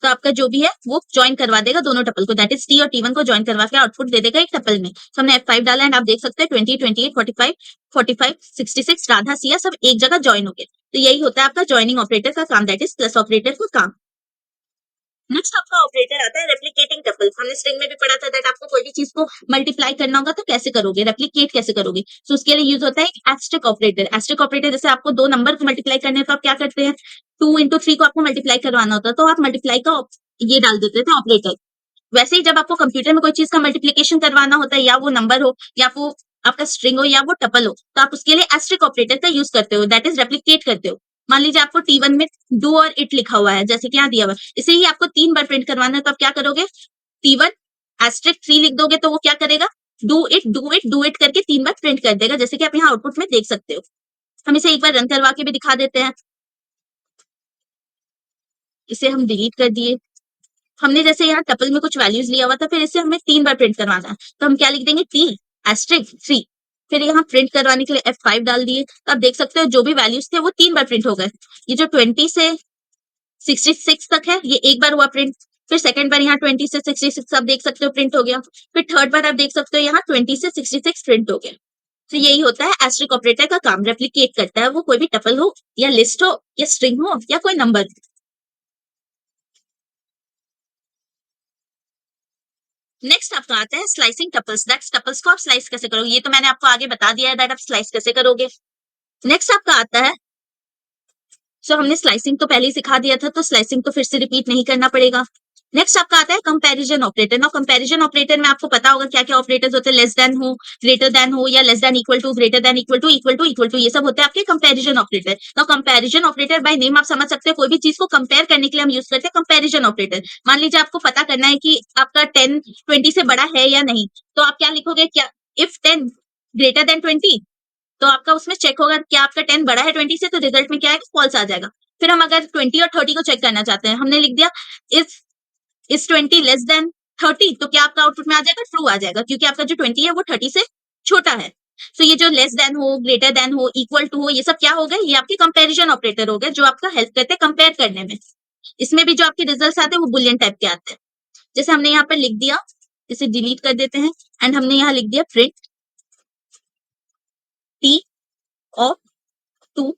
तो आपका जो भी है वो ज्वाइन करवा देगा दोनों टपल को, दैट इज T और T1 को ज्वाइन करवा के आउटपुट दे देगा एक टपल में। तो हमने F5 डाला एंड आप देख सकते हैं 20 28 45 45 66 राधा सिया सब एक जगह ज्वाइन हो गए। तो यही होता है आपका ज्वाइनिंग ऑपरेटर का काम, दैट इज प्लस ऑपरेटर का काम। नेक्स्ट आपका ऑपरेटर आता है रेप्लिकेटिंग टपल। हमने स्ट्रिंग में भी पढ़ा था दैट आपको कोई भी चीज को मल्टीप्लाई करना होगा तो कैसे करोगे, रेप्लिकेट कैसे करोगे, तो उसके लिए यूज होता है एक एस्टेरिक ऑपरेटर। एस्टेरिक ऑपरेटर जैसे आपको दो नंबर को मल्टीप्लाई करने हैं तो आप क्या करते हैं, 2 into 3 को आपको मल्टीप्लाई करवाना होता है तो आप मल्टीप्लाई का ये डाल देते थे ऑपरेटर। वैसे ही जब आपको कंप्यूटर में कोई चीज का मल्टीप्लीकेशन करवाना होता है, या वो नंबर हो या वो आपका स्ट्रिंग हो या वो टपल हो, तो आप उसके लिए एस्टेरिक ऑपरेटर का यूज करते हो, दैट इज रेप्लिकेट करते हो। मान लीजिए आपको T1 में डू और इट लिखा हुआ है, जैसे कि यहाँ दिया हुआ है, इसे ही आपको 3 बार प्रिंट करवाना है तो आप क्या करोगे, T1 एस्टेरिक 3 लिख दोगे तो वो क्या करेगा, do it do it do it करके 3 बार प्रिंट कर देगा, जैसे कि आप यहाँ आउटपुट में देख सकते हो। हम इसे एक बार रन करवा के भी दिखा देते हैं। इसे हम डिलीट कर दिए। हमने जैसे यहाँ टपल में कुछ वैल्यूज लिया हुआ था, फिर इसे हमें 3 बार प्रिंट करवाना है तो हम क्या लिख देंगे, T एस्ट्रिक 3। फिर यहाँ प्रिंट करवाने के लिए F5 डाल दिए, तो आप देख सकते हो जो भी वैल्यूज थे वो 3 बार प्रिंट हो गए। ये जो 20 से 66 तक है ये एक बार हुआ प्रिंट, फिर सेकंड बार यहाँ 20 से 66 आप देख सकते हो प्रिंट हो गया, फिर थर्ड बार आप देख सकते हो यहाँ 20 से 66 प्रिंट हो गया। तो यही होता है एस्ट्रिक ऑपरेटर का काम, रेप्लिकेट करता है वो कोई भी टपल हो या लिस्ट हो या स्ट्रिंग हो या कोई नंबर। नेक्स्ट आपका आता है स्लाइसिंग टपल्स, दैट्स टपल्स को आप स्लाइस कैसे करोगे, ये तो मैंने आपको आगे बता दिया है दैट आप स्लाइस कैसे करोगे। नेक्स्ट आपका आता है, सो हमने स्लाइसिंग तो पहले ही सिखा दिया था तो स्लाइसिंग तो फिर से रिपीट नहीं करना पड़ेगा। नेक्स्ट आपका आता है comparison operator. Now comparison operator में आपको पता होगा क्या क्या ऑपरेटर्स होते हैं, लेस देन हो, ग्रेटर देन हो, या less than equal to, greater than equal to, equal to equal to, ये सब होते हैं आपके comparison operator. Now comparison operator by name आप समझ सकते हैं, कोई भी चीज को कंपेयर करने के लिए हम यूज करते हैं कंपैरिजन ऑपरेटर। मान लीजिए आपको पता करना है कि आपका 10 20 से बड़ा है या नहीं, तो आप क्या लिखोगे, क्या इफ 10 ग्रेटर देन 20, तो आपका उसमें चेक होगा क्या आपका 10 बड़ा है 20 से, तो रिजल्ट में क्या आएगा, फॉल्स आ जाएगा। फिर हम अगर 20 और 30 को चेक करना चाहते हैं, हमने लिख दिया इफ इज 20 लेस देन 30, तो क्या आपका आउटपुट में आ जाएगा, ट्रू आ जाएगा, क्योंकि आपका जो 20 है वो 30 से छोटा है। तो ये जो लेस देन हो, ग्रेटर देन हो, इक्वल टू हो, ये सब क्या हो गए, ये आपके कंपैरिजन ऑपरेटर हो गए जो आपका हेल्प करते हैं कंपेयर करने में। इसमें भी जो आपके रिजल्ट आते हैं वो बुलियन टाइप के आते हैं। जैसे हमने यहाँ पर लिख दिया, इसे डिलीट कर देते हैं एंड हमने यहाँ लिख दिया print T of 2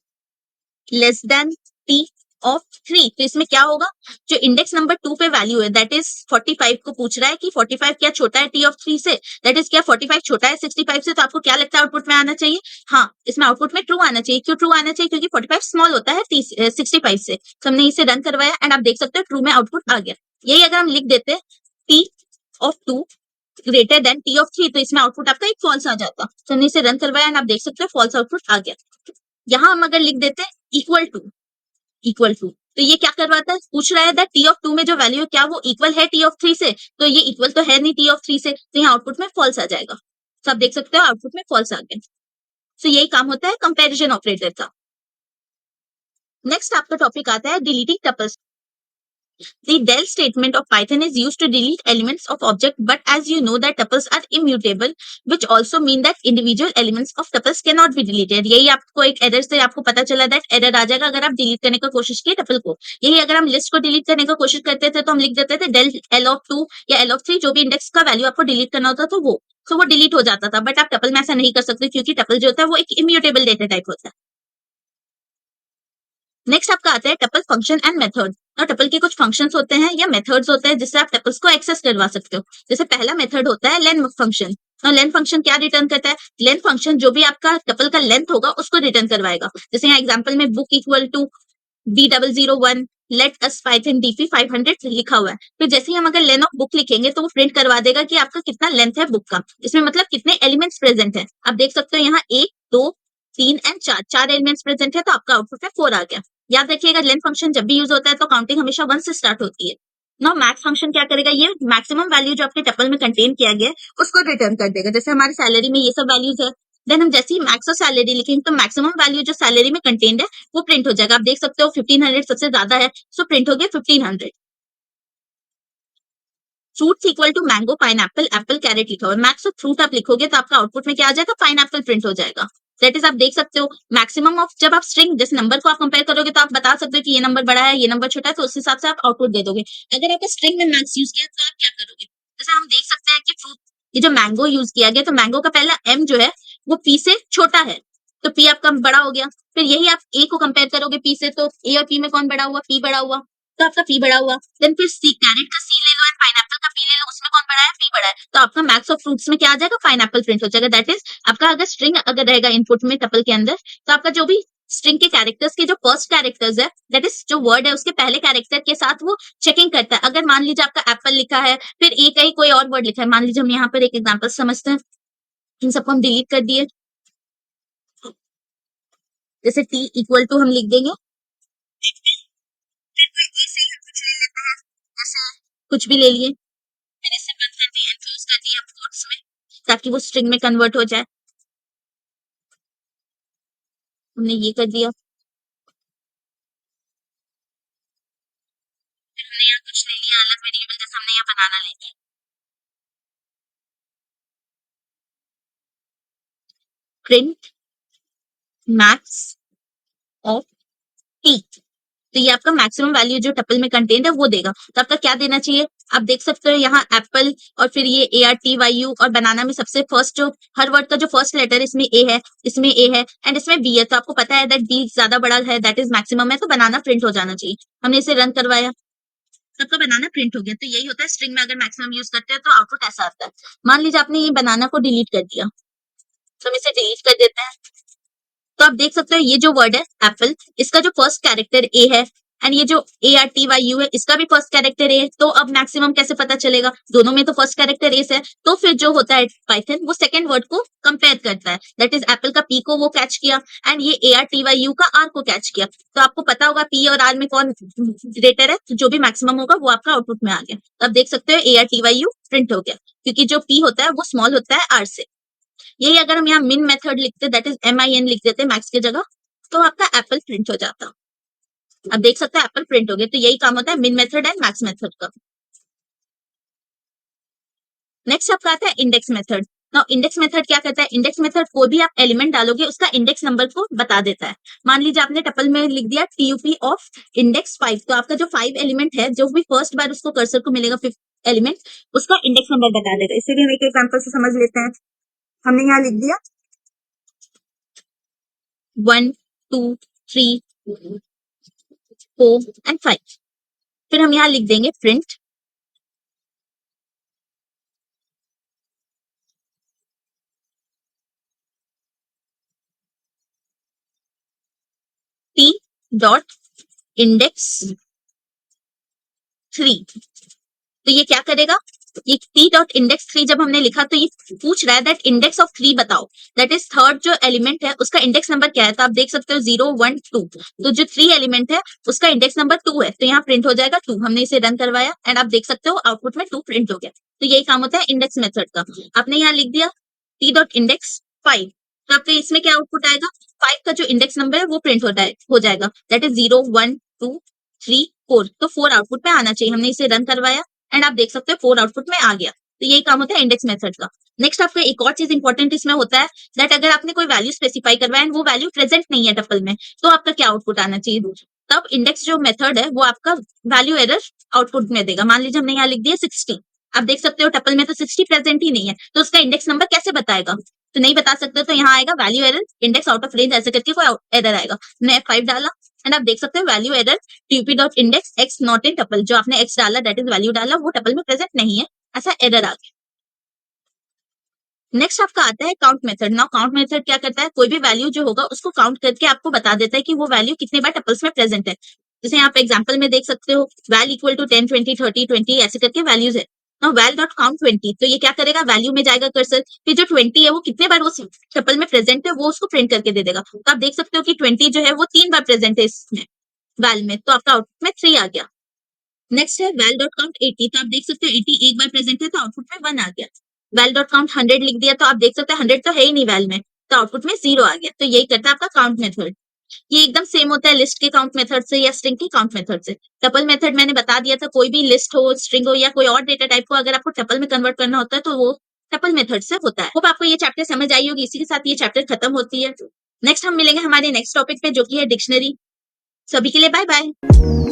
less than T of 3, तो इसमें क्या होगा, जो इंडेक्स नंबर 2 पे वैल्यू है दैट इज 45 को पूछ रहा है कि 45 क्या छोटा है टी ऑफ 3 से, दैट इज क्या 45 छोटा है 65 से, तो आपको क्या लगता है आउटपुट में आना चाहिए, हाँ इसमें आउटपुट में ट्रू आना चाहिए। क्यों ट्रू आना चाहिए, क्योंकि 45 स्मॉल होता है 65 से। तो हमने इसे रन करवाया एंड आप देख सकते हो ट्रू में आउटपुट आ गया। यही अगर हम लिख देते T of 2 greater than T of 3, तो इसमें आउटपुट आपका एक फॉल्स आ जाता। तो हमने इसे रन करवाया एंड आप देख सकते हो फॉल्स आउटपुट आ गया। यहाँ हम अगर लिख देते इक्वल टू, तो ये क्या करवाता है, पूछ रहा है दैट टी ऑफ 2 में जो वैल्यू है क्या वो इक्वल है टी ऑफ 3 से, तो ये इक्वल तो है नहीं टी ऑफ 3 से, तो यहाँ आउटपुट में फॉल्स आ जाएगा। तो आप देख सकते हो आउटपुट में फॉल्स आ गया। तो यही काम होता है कंपैरिजन ऑपरेटर का। नेक्स्ट आपका टॉपिक आता है deleting tuples. The del statement of Python is used to delete elements of object, but as you know that tuples are immutable, which also mean that individual elements of tuples cannot be deleted. यही आपको एक error से आपको पता चला that error आ जाएगा अगर आप डिलीट करने की कोशिश किए टपल को। यही अगर हम लिस्ट को डिलीट करने की कोशिश करते थे तो हम लिख देते थे del l of 2 या l of 3, जो भी इंडेक्स का वैल्यू आपको डिलीट करना होता तो वो डिलीट हो जाता था। बट आप टपल में ऐसा नहीं कर सकते क्योंकि टपल जो होता है वो एक इम्यूटेबल डेटा टाइप होता है। नेक्स्ट आपका आता है टपल फंक्शन एंड मेथड। और टपल के कुछ फंक्शंस होते हैं या मेथड्स होते हैं जिससे आप टपल्स को एक्सेस करवा सकते हो। जैसे पहला मेथड होता है लेन फंक्शन। और लेन फंक्शन क्या रिटर्न करता है, लेन फंक्शन जो भी आपका टपल का लेंथ होगा उसको रिटर्न करवाएगा। जैसे यहाँ एग्जांपल में book equal to B001 let us Python DP 500 लिखा हुआ है। तो जैसे ही हम अगर लेन ऑफ बुक लिखेंगे तो वो प्रिंट करवा देगा कि आपका कितना लेंथ है बुक का, इसमें मतलब कितने एलिमेंट्स प्रेजेंट है। आप देख सकते हो यहाँ 1 2 3 एंड 4 चार एलिमेंट्स प्रेजेंट है, तो आपका आउटपुट में 4 आ गया। याद रखिएगा लेंथ फंक्शन जब भी यूज होता है तो काउंटिंग हमेशा 1 से स्टार्ट होती है। नाउ मैक्स फंक्शन क्या करेगा, ये मैक्सिमम वैल्यू जो आपके टपल में कंटेन किया गया है उसको रिटर्न कर देगा। जैसे हमारी सैलरी में ये सब वैल्यूज है, देन हम जैसे ही मैक्स और सैलरी लिखेंगे तो मैक्सिमम वैल्यू जो सैलरी में कंटेन्ड है वो प्रिंट हो जाएगा। आप देख सकते हो 1500 सबसे ज्यादा है, सो प्रिंट हो गया 1500। Fruits equal to mango pineapple apple carrot लिखा हुआ है, मैक्स और फ्रूट आप लिखोगे तो आपका आउटपुट में क्या आ जाएगा, पाइनएप्पल प्रिंट हो जाएगा। दैट इज आप देख सकते हो मैक्सिमम ऑफ, जब आप स्ट्रिंग जिस नंबर को आप कंपेयर करोगे तो आप बता सकते हो कि ये नंबर बड़ा है ये नंबर छोटा है, तो उस हिसाब से आप आउटपुट दे दोगे। अगर आपका स्ट्रिंग में मैक्स यूज किया तो आप क्या करोगे, जैसे हम देख सकते हैं कि फ्रूट, ये जो मैंगो यूज किया गया तो मैंगो का पहला एम जो है वो पी से छोटा है, तो पी आपका बड़ा हो गया। फिर यही आप ए को कंपेयर करोगे पी से, तो ए और पी में कौन बड़ा हुआ, पी बड़ा हुआ, तो आपका पी बड़ा हुआ। देन फिर सी, कैरेट का सी ले लो एंड पाइनएप्पल का पी ले लो, उसमें कौन बड़ा है, पी बड़ा है, तो आपका मैक्स ऑफ फ्रूट्स में क्या आ जाएगा, पाइनएप्पल प्रिंट हो जाएगा। दैट इज आपका अगर स्ट्रिंग अगर रहेगा इनपुट में टपल के अंदर, तो आपका जो भी स्ट्रिंग के कैरेक्टर्स के जो फर्स्ट कैरेक्टर्स है दैट इज जो वर्ड है उसके पहले कैरेक्टर के साथ वो चेकिंग करता है। अगर मान लीजिए आपका एप्पल लिखा है फिर ए का ही कोई और वर्ड लिखा है, मान लीजिए हम यहाँ पर एक एग्जांपल समझते हैं, इन सबको हम डिलीट कर दिए। जैसे टी इक्वल टू हम लिख देंगे, ऐसा कुछ भी ले लिए, मैंने इसे बंद कर दिया, एनक्लोज कर दिया कोट्स में, ताकि वो स्ट्रिंग में कन्वर्ट हो जाए। हमने ये कर दिया, हमने यहाँ कुछ ले लिया अलग वेरिएबल, जैसे हमने यहाँ बनाना ले लिया, प्रिंट मैक्स ऑफ टी, तो ये आपका मैक्सिमम वैल्यू जो टपल में कंटेंट है वो देगा। तो आपका क्या देना चाहिए, आप देख सकते हो यहाँ एप्पल और फिर ये ARTYU, और बनाना में सबसे फर्स्ट जो हर वर्ड का जो फर्स्ट लेटर इसमें ए है, इसमें ए है एंड इसमें बी है, तो आपको पता है दैट बी ज्यादा बड़ा है दैट इज मैक्सिमम है, तो बनाना प्रिंट हो जाना चाहिए। हमने इसे रन करवाया, सबका बनाना प्रिंट हो गया। तो यही होता है स्ट्रिंग में अगर मैक्सिमम यूज करते हैं तो आउटपुट ऐसा आता है। मान लीजिए आपने ये बनाना को डिलीट कर दिया, तो हम इसे डिलीट कर देते हैं। तो आप देख सकते हो ये जो वर्ड है एप्पल, इसका जो फर्स्ट कैरेक्टर ए है एंड ये जो ARTYU है इसका भी फर्स्ट कैरेक्टर ए है, तो अब मैक्सिमम कैसे पता चलेगा, दोनों में तो फर्स्ट कैरेक्टर ए है। तो फिर जो होता है पाइथन वो सेकंड वर्ड को कंपेयर करता है, दैट इज एप्पल का पी को वो कैच किया एंड ये ARTYU का आर को कैच किया। तो आपको पता होगा पी और आर में कौन ग्रेटर है, तो जो भी मैक्सिमम होगा वो आपका आउटपुट में आ गया। तो आप देख सकते हो ARTYU प्रिंट हो गया, क्योंकि जो पी होता है वो स्मॉल होता है आर से। यही अगर हम यहाँ मिन मेथड लिखते दैट इज MIN लिख देते मैक्स की जगह, तो आपका एप्पल प्रिंट हो जाता। अब देख सकते हैं एप्पल प्रिंट हो गया। तो यही काम होता है मिन मेथड एंड मैक्स मेथड का। नेक्स्ट आपका आता है index method. Now index method क्या करता है, इंडेक्स मेथड कोई भी आप एलिमेंट डालोगे उसका इंडेक्स नंबर को बता देता है। मान लीजिए आपने टपल में लिख दिया TUP ऑफ इंडेक्स 5, तो आपका जो 5 एलिमेंट है जो भी फर्स्ट बार उसको कर्सर को मिलेगा 5th एलिमेंट, उसका इंडेक्स नंबर बता देगा। इसे भी हम एक एग्जांपल से समझ लेते हैं। हमने यहाँ लिख दिया 1 2 3 4 एंड 5। फिर हम यहाँ लिख देंगे प्रिंट t डॉट इंडेक्स 3। तो ये क्या करेगा, ये t डॉट इंडेक्स 3 जब हमने लिखा तो ये पूछ रहा है दैट इंडेक्स ऑफ 3 बताओ, दैट इज थर्ड जो एलिमेंट है उसका इंडेक्स नंबर क्या है। तो आप देख सकते हो 0 1 2, तो जो 3 एलिमेंट है उसका इंडेक्स नंबर 2 है, तो यहाँ प्रिंट हो जाएगा 2। हमने इसे रन करवाया एंड आप देख सकते हो आउटपुट में 2 प्रिंट हो गया। तो यही काम होता है इंडेक्स मेथड का। आपने यहाँ लिख दिया t डॉट इंडेक्स 5, तो आपके इसमें क्या आउटपुट आएगा, 5 का जो इंडेक्स नंबर है वो प्रिंट होता है हो जाएगा, दैट इज 0 1 2 3 4। तो 4 आउटपुट में आना चाहिए। हमने इसे रन करवाया एंड आप देख सकते हो 4 आउटपुट में आ गया। तो यही काम होता है इंडेक्स मेथड का। नेक्स्ट आपका एक और चीज इंपॉर्टेंट इसमें होता है दैट अगर आपने कोई वैल्यू स्पेसिफाई करवाया एंड वो वैल्यू प्रेजेंट नहीं है टपल में, तो आपका क्या आउटपुट आना चाहिए, तब इंडेक्स जो मेथड है वो आपका वैल्यू एरर आउटपुट में देगा। मान लीजिए हमने यहाँ लिख दिया 60, आप देख सकते हो टपल में तो 60 प्रेजेंट ही नहीं है, तो उसका इंडेक्स नंबर कैसे बताएगा, तो नहीं बता सकते। तो यहाँ आएगा value error index out of range ऐसे करके कोई एरर आएगा। हमने F5 डाला एंड आप देख सकते हो value error TP dot index x not in tuple, जो आपने एक्स डाला दैट इज वैल्यू डाला वो टपल में प्रेजेंट नहीं है, ऐसा एरर आ गया। नेक्स्ट आपका आता है count method. Now count method क्या करता है, कोई भी वैल्यू जो होगा उसको काउंट करके आपको बता देता है कि वो वैल्यू कितने बार टपल्स में प्रेजेंट है। जैसे यहाँ पे एग्जांपल में देख सकते हो वैल इक्वल टू 10 20 30 20 ऐसे करके वैल्यूज है। नाउ वैल डॉट काउंट 20, तो ये क्या करेगा, वैल्यू में जाएगा कर्सर, फिर जो 20 है वो कितने बार वो टपल में प्रेजेंट है वो उसको प्रिंट करके दे देगा। तो आप देख सकते हो कि 20 जो है वो 3 बार प्रेजेंट है इसमें वैल में, तो आपका आउटपुट में 3 आ गया। नेक्स्ट है वैल डॉट काउंट 80, तो आप देख सकते हो 80 एक बार प्रेजेंट है तो आउटपुट में 1 आ गया। वैल डॉट काउंट 100 लिख दिया तो आप देख सकते हो 100 तो है ही नहीं वैल में, तो आउटपुट में 0 आ गया। तो यही करता है आपका काउंट मेथड। ये एकदम सेम होता है लिस्ट के काउंट मेथड से या स्ट्रिंग के काउंट मेथड से। टपल मेथड मैंने बता दिया था, कोई भी लिस्ट हो, स्ट्रिंग हो या कोई और डेटा टाइप को अगर आपको टपल में कन्वर्ट करना होता है तो वो टपल मेथड से होता है। होप आपको ये चैप्टर समझ आई होगी। इसी के साथ ये चैप्टर खत्म होती है। नेक्स्ट हम मिलेंगे हमारे नेक्स्ट टॉपिक पे जो कि है डिक्शनरी। सभी के लिए बाय बाय।